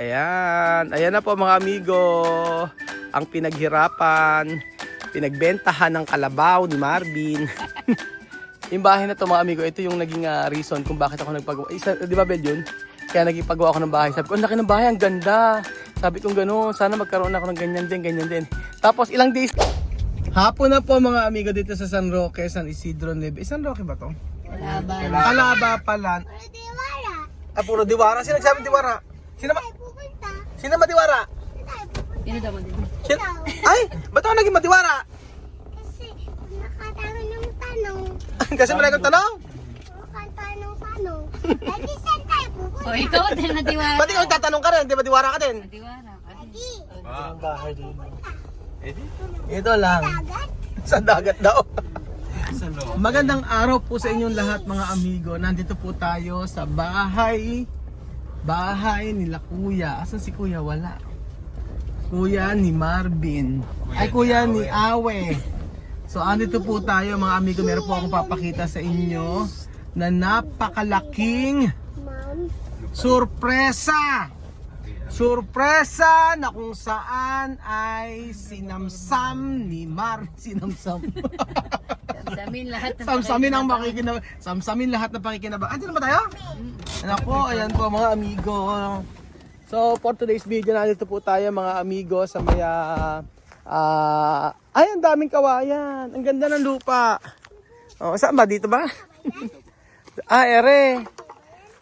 Ayan. Ayan na po mga amigo. Ang pinaghirapan, pinagbentahan ng kalabaw ni Marvin. Yung bahay na to mga amigo, ito yung naging reason kung bakit ako nagpagawa. Di ba Bel yun? Kaya naging pagawa ako ng bahay. Sabi ko, ang laki ng bahay, ang ganda. Sabi ko gano'n, sana magkaroon ako ng ganyan din. Tapos ilang days. Hapon na po mga amigo dito sa San Roque, San Isidro Neve. San Roque ba to? Calaba pala. Puro Diwara. Sino nagsabi Diwara? Sino madiwara? Sino daw mo din? Ay, ba't ako naging madiwara? Kasi nakatanong yung tanong. Kasi malay kong tanong. Tanong. Lagi saan tayo pupunta? O ikaw din na diwara. Ba't ikaw tatanong ka rin? Di ba diwara ka din? Diwara ka. Ang bahay din. Ito lang. Dagat? Sa dagat daw. Magandang araw po sa inyong lahat mga amigo. Nandito po tayo sa bahay nila kuya. Asan si kuya? Wala. Kuya ni Marvin. Ay kuya ni Awe. So andito po tayo mga amigo. Meron po akong papakita sa inyo na napakalaking Ma'am. surpresa na kung saan ay sinamsam ni Sinamsam. Samsamin lahat ng Samsamin ang makikinabang. Samsamin lahat ng pakikinabang. Andiyan na ba tayo? Nako, ayan po mga amigo. So, for today's video, nandito po tayo mga amigo sa may ay, ang daming kawayan. Ang ganda ng lupa. Oh, saan ba? Dito ba? Ere.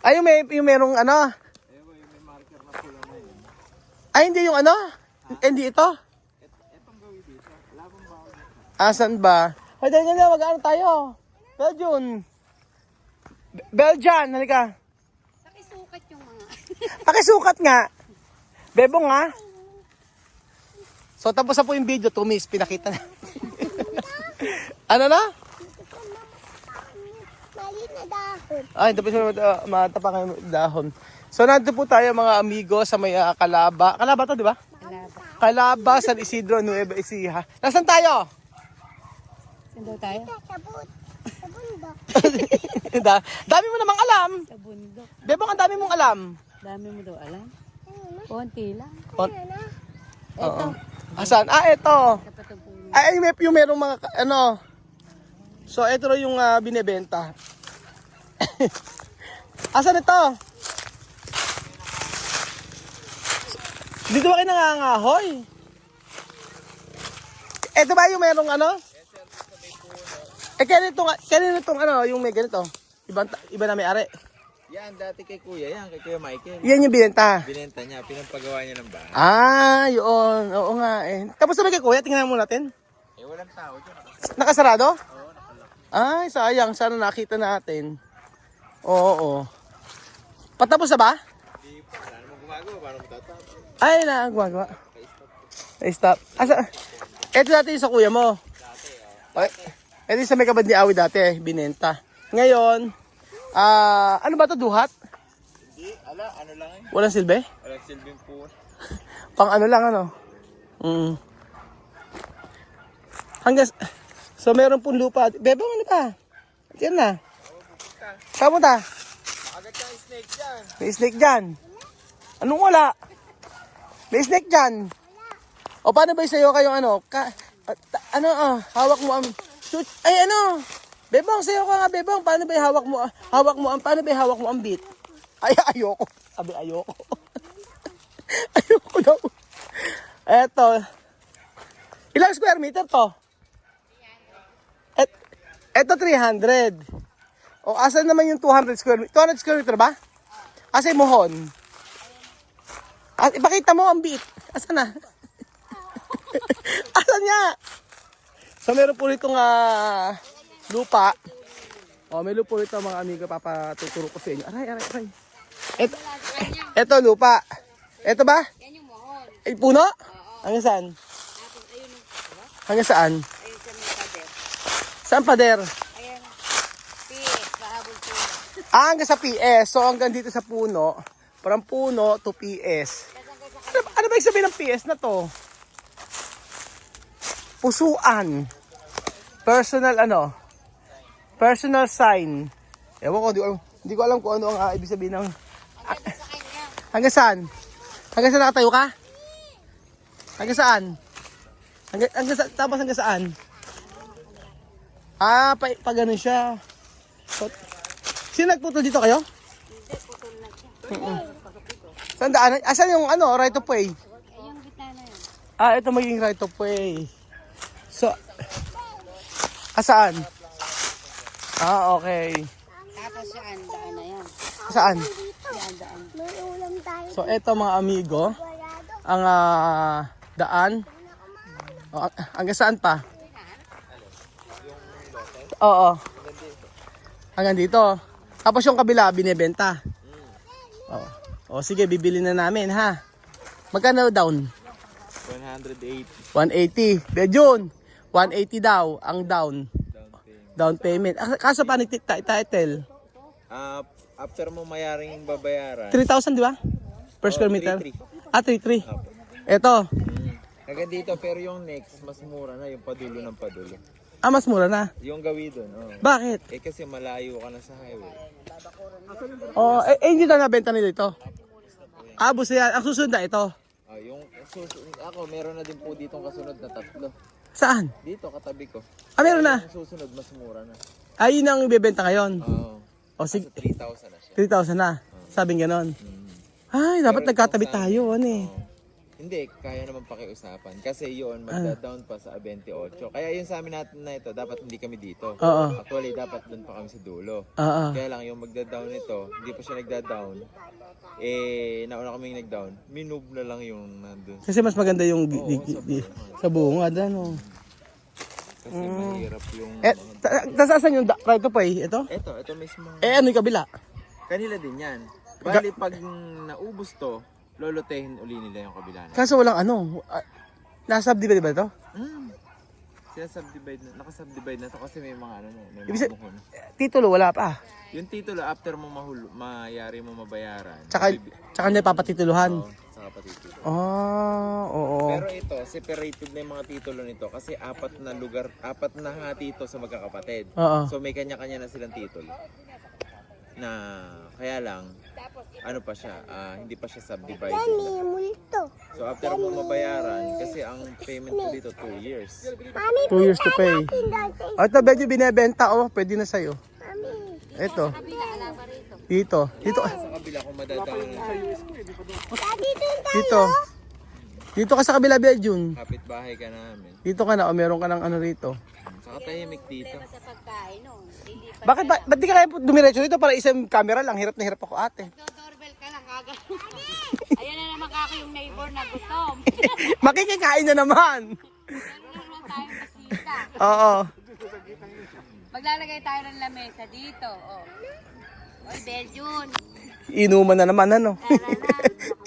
Ay, yung merong ano? Ay, hindi yung ano? Hindi ito? Asan ba? Ay, dahil nga, mag-ano tayo? Belgian, halika. Pakisukat yung mga. Pakisukat nga. Bebong nga. So, tapos na po yung video. 2 minutes, pinakita na. Ano na? Mali na dahon. Ay, tapos na matapakan yung dahon. So, nandito po tayo mga amigo sa may Calaba. Calaba to, di ba? Calaba, San Isidro, Nueva Ecija. Nasaan tayo? Saan daw tayo? Sa bundok. Dami mo namang alam. Sa bundok. Bebong, ang dami mong alam. Dami mo daw alam. Konti lang. Oo. Asan? Eto. Dapat ang puno. Ay, yung merong mga, ano. So, ito rin yung binibenta. Asan ito? Dito ba kayo nangangahoy? Ito ba yung merong ano? Kanino itong ano, yung may ganito? Iba na may ari. Yan, dati kay Kuya, kay Kuya Michael. Yan yung binenta. Binenta niya, pinampagawa niya ng bahay. Yun. Oo nga eh. Tapos na ba kay kuya? Tingnan mo natin. Walang tao dyan. Nakasarado? Ay, sayang. Sana nakita natin. Oo. Patapos na ba? Hindi pa, wala namang gumagawa, paano matatapos? Ay, gumagawa. Ay, stop. Ito dati yung sa kuya mo. Dati, ito yung sa may kabad ni Awi dati, binenta. Ngayon, ano ba to duhat? Hindi, ano lang eh. Walang silbi? Walang silbing po. Pang ano lang, ano? So, meron pong lupa. Bebong, ano ka? Yan na. Saan mo ta? Agad ka yung snake dyan. May snake dyan. Anong wala? May snake dyan. O paano ba sa'yo kayong ano? Hawak mo ang... Ay ano? Bebong, sa'yo ka nga bebong. Paano ba hawak mo ang beat? Ay, ayoko. Sabi ayoko. Ayoko daw. Eto. Ilang square meter to? Eto 300. O asan naman yung 200 square meter? 200 square meter ba? Asa yung mohon? Ipakita mo ang beat. Asan na? Asan niya? So meron po itong lupa. O may lupa ito mga amigo. Papatuturo ko sa inyo. Aray. Ito lupa. Ito ba? Yan yung mohon. Ay, puno? Hanggang saan? Hanggang saan? Ayun sa may pader. Saan pader? Ayan. PS, pahabol po. Hanggang sa PS. So hanggang dito sa puno. From puno to PS. Ano ba yung sabihin ng PS na to? Pusuan. Personal ano? Personal sign. Ewan ko, hindi ko alam kung ano ang ibig sabihin ng... Hanggang sa kanya. Hanggang saan? Hanggang saan nakatayo ka? Hanggang saan? Tapos hanggang saan? Pa ganun siya. So, sino nagputol dito kayo? Hindi, putol na siya. Saan daan? Asan yung right of way? Ay, yung gitna na yun. Ito magiging right of way. So, saan? Okay. Tapos saan, daan na yan. Saan? Yan, daan. May ulam tayo. So, eto mga amigo, ang daan. Hanggang saan pa? Oo. Hanggang dito. Tapos yung kabila, binibenta. O sige, bibili na namin ha. Magkano down? 180 180. Bejun, 180 daw ang down. down Down payment. payment. Kaso paano title? After mo mayaring babayaran. 3,000 di ba? Per square meter? 3,300. Ito. Hanggang dito, pero yung next, mas mura na yung padulo ng padulo. Mas mura na. Yung gawi doon, Bakit? kasi malayo ka na sa highway. Hindi na nabenta nila ito. Busa yan. Ang susunod na ito. Yung ako, meron na din po ditong kasunod na 3. Saan? Dito, katabi ko. Meron na. Yung susunod, mas mura na. Yun ang ibebenta ngayon. Sige. Sige. 3,000 na siya. 3,000 na. Sabing ganon. Dapat Pero nagkatabi kung saan- tayo. Hindi, kaya naman pakiusapan. Kasi yun, magda-down pa sa 28. Kaya yun sa amin natin na ito, dapat hindi kami dito. Oo. Actually, dapat doon pa kami sa dulo. Oo. Kaya lang yung magda-down nito, hindi pa siya nagda-down. Nauna kaming nag-down. Minove na lang yung nandun. Kasi mas maganda yung sa sa bungad. Ano? Kasi mahirap yung... Tasasan yung right of way? Ito? Ito mismo. Ano yung kabila? Kanila din yan. Bali, pag naubos to, lolotehin uli nila yung kabila na. Kaso walang nasa-subdivide ba ito? Sinasubdivide na, nakasubdivide na to kasi may mga may Ibig mga buhon. Titulo wala pa. Yung titulo, after mo mayari mo mabayaran. Tsaka hindi papatituluhan. Saka patitulo. Oo. Pero ito, separated na yung mga titulo nito kasi 4 na lugar, 4 na hati ito sa magkakapatid. Oo. So may kanya-kanya na silang titulo. Na kaya lang, ano pa siya, hindi pa siya subdivided. May multo. So after mo mabayaran, kasi ang payment ko dito 2 years. Mami, 2 years to pay. Ito, medyo binebenta. Pwede na sa'yo. mami. Ito. Kabila, ala pa rito. Dito. Dito. Sa kabila kung madadaan, Daddy, doon tayo. Dito. Dito ka sa kabila, Bejun. kapitbahay ka namin. Dito ka na. Meron ka ng ano rito. Saka tahimik dito. Sa pagkain, no? Hindi pa. Ba't di ka kaya dumiretso dito para isang camera lang? Hirap na hirap ako ate. Doorbell ka lang, agad. Ayan na naman kako yung neighbor na gutom. Makikikain na naman. Meron na naman tayong bisita. Oo. Maglalagay tayo ng lamesa dito. Oy, Belgian. Inuman na naman ano. Tara na.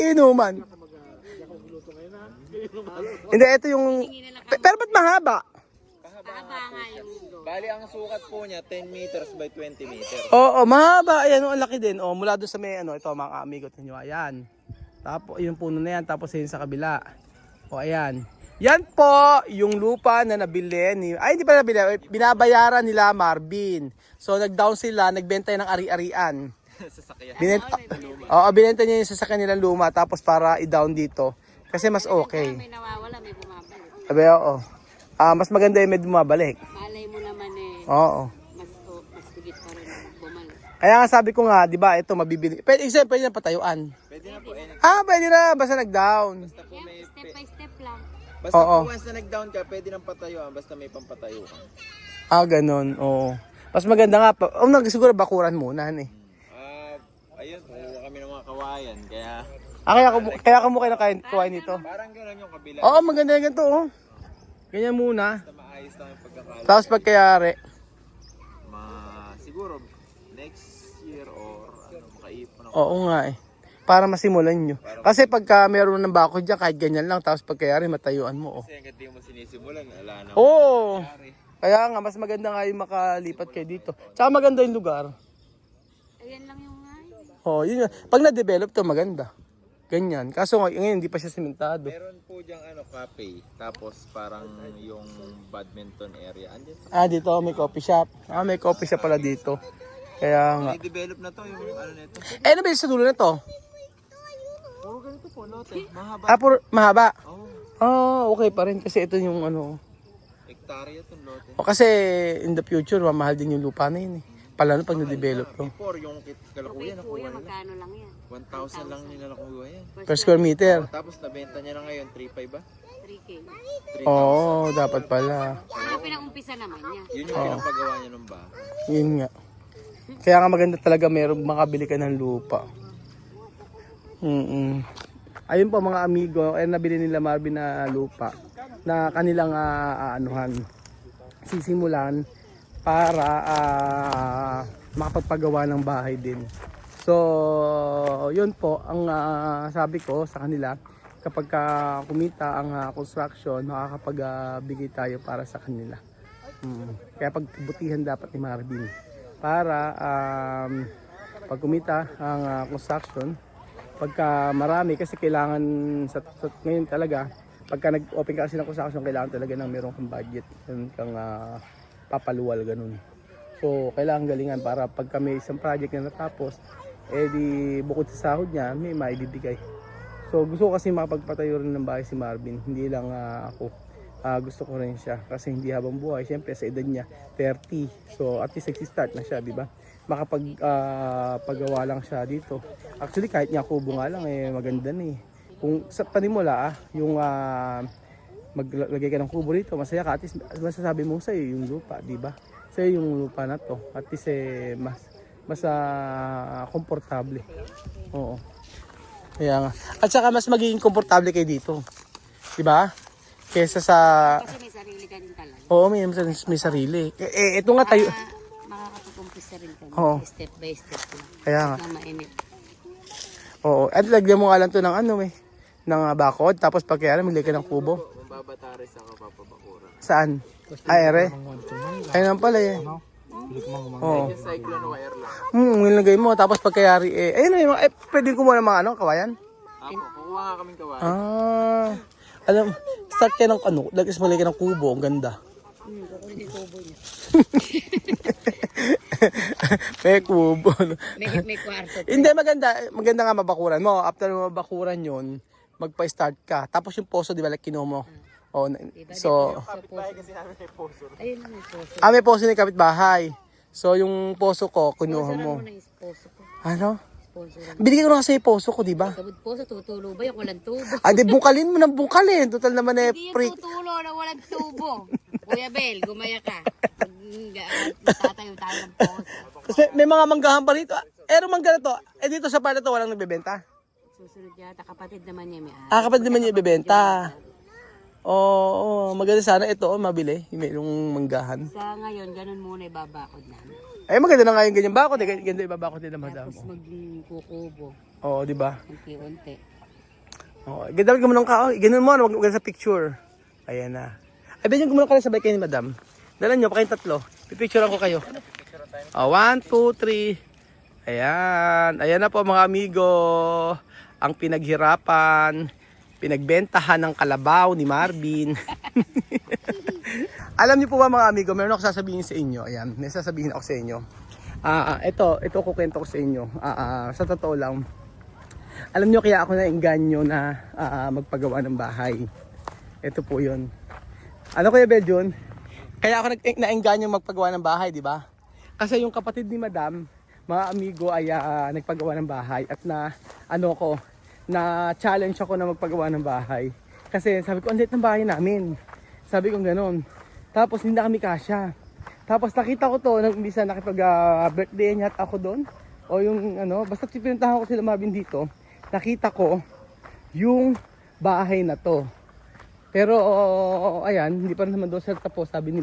Inuman. Hindi, ito yung... Pero ba't mahaba? Haba nga yung Bali, ang sukat po niya, 10 meters by 20 meters. Oo, mahaba. Ayan, ang laki din. Mula doon sa may ito mga amigo ninyo. Ayan. Tapos, yung puno na yan. Tapos, yun sa kabila. Ayan. Yan po, yung lupa na nabili ni... Ay, hindi pa nabili. Binabayaran nila Marvin. So, nag-down sila. Nagbenta ng ari-arian. Sasakyan. Binenta niya yung sasakyan nilang luma. Tapos, para i-down dito. Kasi mas okay. may nawawala, may bumabalik. Sabi, oo. Mas maganda yung may bumabalik. Malay mo naman Oo. mas higit pa rin bumalik. Kaya nga sabi ko nga, di ba, ito mabibili. Pwede na patayuan. Pwede na po. Pwede na. Basta nag-down. Basta po may... Step by step lang. Basta Oo. po once na nag-down ka, pwede nang patayuan. Basta may pampatayuan. Ganun. Oo. Mas maganda nga. Siguro bakuran muna. Ayun, kuha kami ng mga kawayan. Kaya Kaya kamukha na kain nito. parang gano'n yung kabila. Oo, maganda na ganito. Ganyan muna. Basta maayos lang yung pagkakala. Tapos pagkayari. Siguro, next year or makaipon ako. Oo nga para masimulan nyo. Kasi pagka meron ng bakod dyan, kahit ganyan lang, tapos pagkayari, matayuan mo. Kasi hanggang di mo sinisimulan, ala na. Oo. Kaya nga, mas maganda nga yung makalipat kayo dito. Tsaka maganda yung lugar. Ayan lang yung nga. Yun yun. Pag na-develop to, maganda. Ganyan. Kaso ngayon, hindi pa siya simentado. Meron po diyang cafe, tapos parang yung badminton area. Andyan sa Dito may coffee shop. May coffee shop pala dito. Kaya nga. i-develop na to yung ano nito. Ano ba yung sa dulo na to? ganito po, lote. Mahaba. Mahaba. Oh, Okay pa rin kasi ito yung ano. hektarya itong lote. O kasi in the future, mamahal din yung lupa na yun eh. Palalo pag na-develop to. Before, yung Okay, kalakuya, nakuha kuya, nila. magkano lang yan? 1,000 lang nila nakuha yan. Per square meter. Tapos nabenta niya na ngayon, 3,500 ba? 3K. 3,000. Dapat pala. Kaya pinag-umpisa naman niya. Yun yung pinapagawa niya ng bahay. Yun nga. Kaya nga maganda talaga meron makabili ka ng lupa. Ayun po mga amigo, nabili nila Marvin na lupa na kanilang sisimulan para makapagpagawa ng bahay din. So, yun po ang sabi ko sa kanila, kapag kumita ang construction, makakapagbigay tayo para sa kanila. Kaya pagbutihan dapat ni Marvin para pag kumita ang construction, pagka marami kasi kailangan sa ngayon talaga, pagka nag-open ka kasi ng construction, kailangan talaga ng meron kang budget, meron kang papaluwal ganun. So kailangan galingan para pagka may isang project na natapos, di bukod sa sahod niya, may maibibigay. So gusto ko kasi makapagpatayo rin ng bahay si Marvin, hindi lang ako. Gusto ko rin siya kasi hindi habang buhay, syempre sa edad niya 30, so at least nag-start na siya, di ba? Makapagpagawa lang siya dito. Actually kahit niya kubo nga lang maganda na eh. Kung sa panimula yung maglagay ka ng kubo dito, masaya ka, at least masasabi mo sa'yo yung lupa, di ba? Sa'yo yung lupa na to, at least mas komportable. Oo. Kaya nga. At saka mas magiging komportable kayo dito. Di ba? Kesa sa... Kasi may sarili ka din talaga. Oo, may sarili. Ito nga tayo. Makakapag-umpisa rin ka. Oo. Step by step lang. Kaya nga. Na mainit. Oo. At lagyan mo nga lang to ng ng bakod. Tapos pagkaya maglagay ka ng kubo. Mambabataris ako papabakura. Saan? Ere? Ayun naman pala eh. Oo. Yung cyclone wire lang. Nilagay mo. Tapos pagkayari ayun pwede ko muna mga kawayan? Ako, kukuha nga kaming kawain. Alam, start ka ng lagis mo lagay ng kubo. Ang ganda. Kukunin yung kubo niya. May kubo. May kwarto. Hindi, maganda nga mabakuran mo. After mabakuran yun, magpa-start ka. Tapos yung poso, di ba, like kinuha mo. So, Kapitbahay kasi namin may poso. Ayun na may poso. may poso ni kapitbahay. So, yung poso ko, kinuha mo. Sponsoran mo na yung poso ko. Ano? Sponsoran. Binigyan ko na kasi yung poso ko, di ba? Kabut poso, tutulo ba yung walang tubo? Di bungkalin mo ng bungkalin. Total naman Hindi freak. yung tutulo na walang tubo. Kuya Bel, gumaya ka. Tatayo tayo ng poso. Tapos may mga manggahan pa rito. Mangga na to. Dito sa pala to, walang nagbebenta. Susunod yata, kapatid naman niya may Kapatid naman niya ibebenta. Oo, maganda sana ito, mabili. Yung manggahan. Sa ngayon, ganun muna ibabakod namin. Maganda na nga yung ganyan bakod. Ganda ibabakod nila, madam. Tapos magkukubo. Oo, di ba? Unti-unti. Oo, ganda mo ng kao. Ganun mo, wag sa picture. Ayan na. Bigyan ko muna kayo sabay kayo ni madam. Dala nyo, pa kayong tatlo. Pipicturean ko kayo. 1, 2, 3. Ayan. Ayan na po mga amigo. Ang pinaghirapan, pinagbentahan ng kalabaw ni Marvin. Alam niyo po ba mga amigo, meron ako sasabihin sa inyo. Ayan, may sasabihin ako sa inyo. Ito kukwento ko sa inyo. Sa totoo lang, alam niyo kaya ako nainganyo na magpagawa ng bahay. Ito po yun. Ano Kuya Beljon? Kaya ako nainganyo magpagawa ng bahay, di ba? Kasi yung kapatid ni Madam, mga amigo ay nagpagawa ng bahay at na challenge ako na magpagawa ng bahay. Kasi sabi ko, ang liit ng bahay namin. Sabi ko gano'n. Tapos hindi na kami kasya. Tapos nakita ko to, nag-umpisa nakipag-birthday niya at ako doon. O yung basta pinuntahan ko sila Marvin dito. Nakita ko yung bahay na to. Pero ayan, hindi pa naman doon sila tapos, sabi ni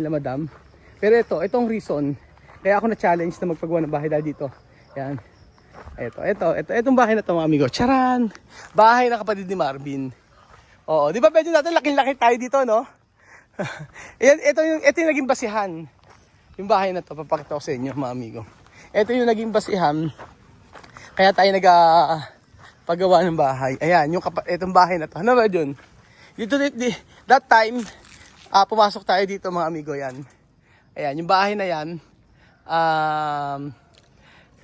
Madam. Pero itong reason, kaya ako na-challenge na magpagawa ng bahay dahil dito. Ayan. Itong bahay na to mga amigo. Charan! Bahay na kapatid ni Marvin. Oo, di ba medyo natin laki-laki tayo dito, no? ito yung naging basihan. Yung bahay na to, papakita ko sa inyo mga amigo. Ito yung naging basihan. Kaya tayo paggawa ng bahay. Ayan, itong bahay na to. Ano ba yun? That time, pumasok tayo dito mga amigo yan. Ayan, yung bahay na yan,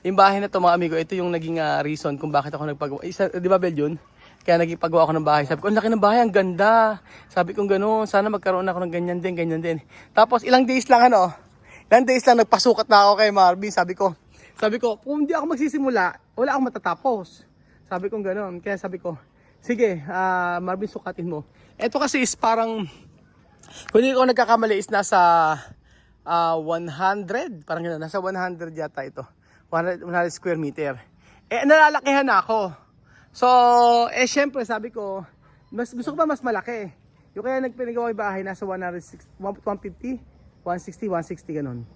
Yung bahay na to mga amigo, ito yung naging reason kung bakit ako nagpagawa. Isa, di ba Bel yun? Kaya naging pagawa ako ng bahay. Sabi ko, ang laki ng bahay, ang ganda. Sabi ko gano'n, sana magkaroon ako ng ganyan din, ganyan din. Tapos ilang days lang ilang days lang nagpasukat na ako kay Marvin. Sabi ko, kung hindi ako magsisimula, wala akong matatapos. Sabi ko gano'n. Kaya sabi ko, sige, Marvin, sukatin mo. Ito kasi is parang, kung hindi ko nagkakamali is nasa 100, parang gano'n, nasa 100 yata ito. 100 square meter. Nalalakihan na ako. So, syempre sabi ko, gusto ko pa mas malaki. Yung kaya nagpinagawa yung bahay, nasa 150, 160, 160 ganun.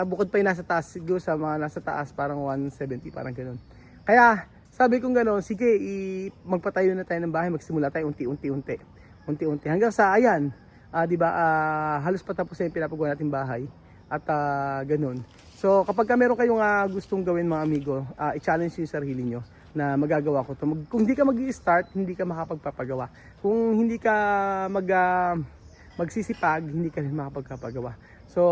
Bukod pa yung nasa taas, siguro sa mga nasa taas, parang 170, parang ganun. Kaya, sabi ko ganun, sige, magpatayo na tayo ng bahay, magsimula tayo unti-unti. Hanggang sa, ayan, di ba, halos patapos na yung pinapagawa natin bahay. At ganun. So, kapag meron kayong gustong gawin mga amigo, i-challenge yung sarili nyo na magagawa ko to. Kung hindi ka mag-i-start, hindi ka makapagpapagawa. Kung hindi ka magsisipag, hindi ka rin makapagpapagawa. So,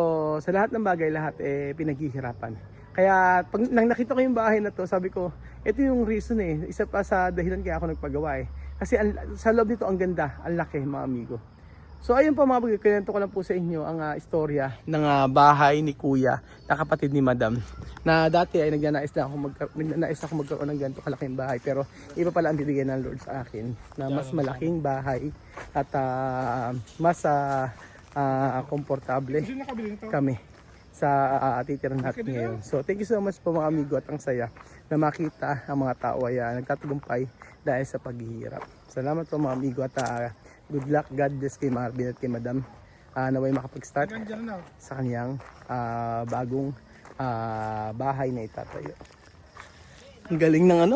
sa lahat ng bagay, lahat pinaghihirapan. Kaya, pag nang nakita ko yung bahay na to, sabi ko, ito yung reason Isa pa sa dahilan kaya ako nagpagawa Kasi sa loob nito, ang ganda, ang laki mga amigo. So ayun po mga bagay, kinento ko lang po sa inyo ang istorya ng bahay ni Kuya, na kapatid ni Madam. Na dati ay nagnanais ako magkaroon ng ganito kalaking bahay, pero iba pala ang bibigyan ng Lord sa akin na mas malaking bahay at mas komportable kami sa titirahan natin ngayon. So thank you so much po mga amigo, at ang saya na makita ang mga tao ay nagtatagumpay dahil sa paghihirap. Salamat po mga amigo, at good luck, God bless kay Marvin at kay Madam. Naway makapag-start sa kanyang bagong bahay na itatayo. Ang galing ng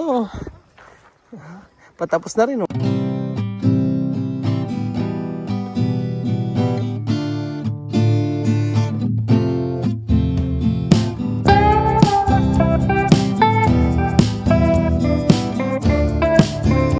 patapos na rin